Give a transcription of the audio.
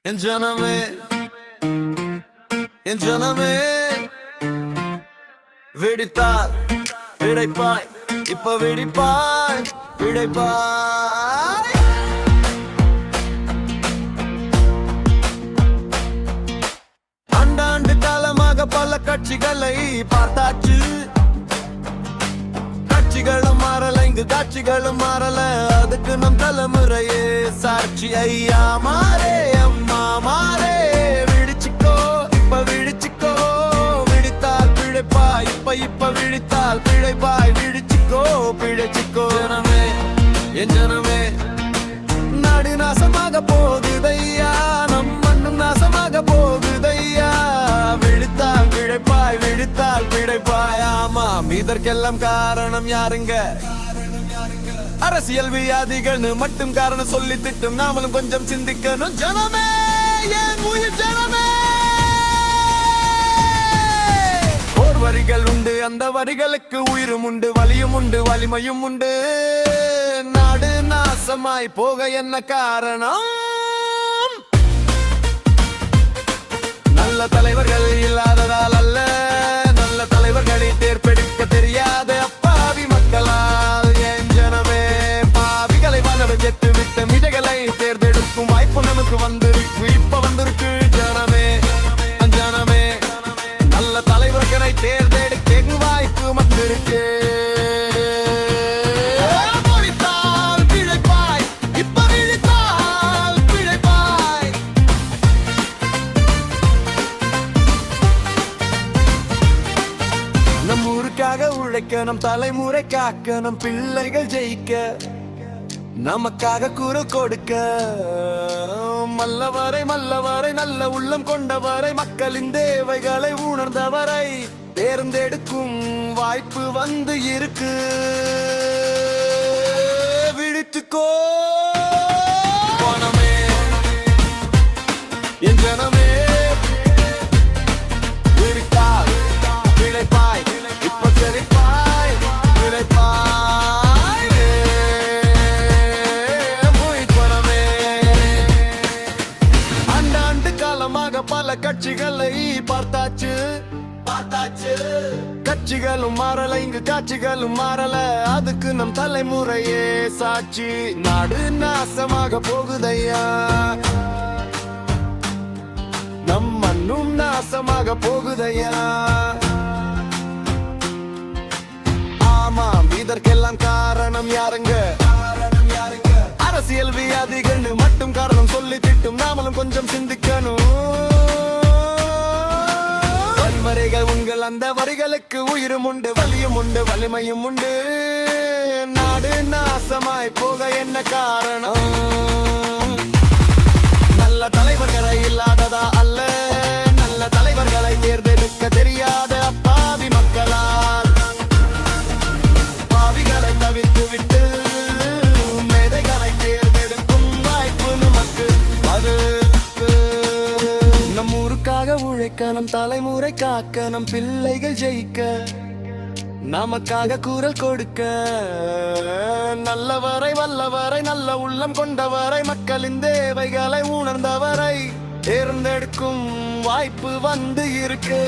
என் ஜனமே என் ஜனமே வெடித்தால் விடைப்பாய் இப்ப வெடிப்பாய் விடைப்பாய் ஆண்டாண்டு காலமாக பல கட்சிகளை பார்த்தாச்சு. கட்சிகளும் மாறல, இங்கு காட்சிகளும் மாறல, அதுக்கு நம் தலைமுறையே சாட்சி. ஐயா மாறே அம்மா மாறே விழிச்சிக்கோ இப்ப விழிச்சிக்கோ விழித்தால் பிழைப்பாய் இப்ப விழித்தால் பிழைப்பாய் விழிச்சிக்கோ பிழைச்சிக்கோ. ஜனமே என் ஜனமே நாடு நாசமாக போகுதையா, நம் மண்ணும் நாசமாக போகுதையா. விழித்தால் பிழைப்பாய் விழித்தால் பிழைப்பாய். ஆமாம், இதற்கெல்லாம் காரணம் யாருங்க? அரசியல் வியாதிகள்னு மட்டும் காரணம் சொல்லி திட்டும் நாமளும் கொஞ்சம் சிந்திக்கணும். ஜனமே என் உயிர் ஜனமே. ஓர் வரிகள் உண்டு, அந்த வரிகளுக்கு உயிரும் உண்டு, வலியும் உண்டு, வலிமையும் உண்டு. நாடு நாசமாய் போக என்ன காரணம்? நல்ல தலைவர்கள் இல்லாததால் அல்ல, நல்ல தலைவர்களை தேர்ந்தெடுக்க தெரியாத அப்பாவி மக்களால். என் ஜனமே பாவிகளை வளர்த்து விட்ட மிதைகளை தேர்ந்தெடுக்கும் வாய்ப்பு நமக்கு வந்திருக்கு, இப்ப வந்திருக்கு. ஜனமே ஜனமே நல்ல தலைவர்களை தேர்ந்தெடுக்க வாய்ப்பு வந்திருக்கு. உழைக்க நம் தலைமுறை காக்க, நம் பிள்ளைகள் ஜெயிக்க, நமக்காக குரல் கொடுக்க. மல்லவரை மல்லவரை நல்ல உள்ளம் கொண்டவரை, மக்களின் தேவைகளை உணர்ந்தவரை தேர்ந்தெடுக்கும் வாய்ப்பு வந்து இருக்கு. விழித்துக்கோ ஜனமே என் ஜனமே. விழித்தால் பிழைப்பாய் இப்ப செழிப்பாய் விளைப்பாய். ஆண்டாண்டு காலமாக பல கட்சிகளை பார்த்தாச்சு. கட்சிகளும் மாறல, இங்கு காட்சிகளும் மாறல, அதுக்கு நம் தலைமுறையே சாட்சி. நாடு நாசமாக போகுதையா, நம் மண்ணும் நாசமாக போகுதையா. ஆமாம், இதற்கெல்லாம் காரணம் யாருங்க? அரசியல் வியாதிகள் மட்டும் காரணம் சொல்லி திட்டும் நாமளும் கொஞ்சம் சிந்திக்கணும். வரிகள் உங்கள், அந்த வரிகளுக்கு உயிரும் உண்டு, வலியும் உண்டு, வலிமையும் உண்டு. நாடு நாசமாய் போக என்ன காரணம்? நல்ல தலைவர்களை இல்லாததா அல்ல, நல்ல தலைவர்களை தேர்ந்தெடுக்க தெரியாத அப்பாவி மக்களால். பாவிகளை தவிர்த்து விட்டு மேதைகளை தேர்ந்தெடுக்கும் வாய்ப்பு நமக்கு அது. நம் ஊருக்காக உழைக்க, நம் தலைமுறை காக்க, நம் பிள்ளைகள் ஜெயிக்க, நமக்காக குரல் கொடுக்க. நல்லவரை வல்லவரை நல்ல உள்ளம் கொண்டவரை, மக்களின் தேவைகளை உணர்ந்தவரை தேர்ந்தெடுக்கும் வாய்ப்பு வந்து இருக்கு.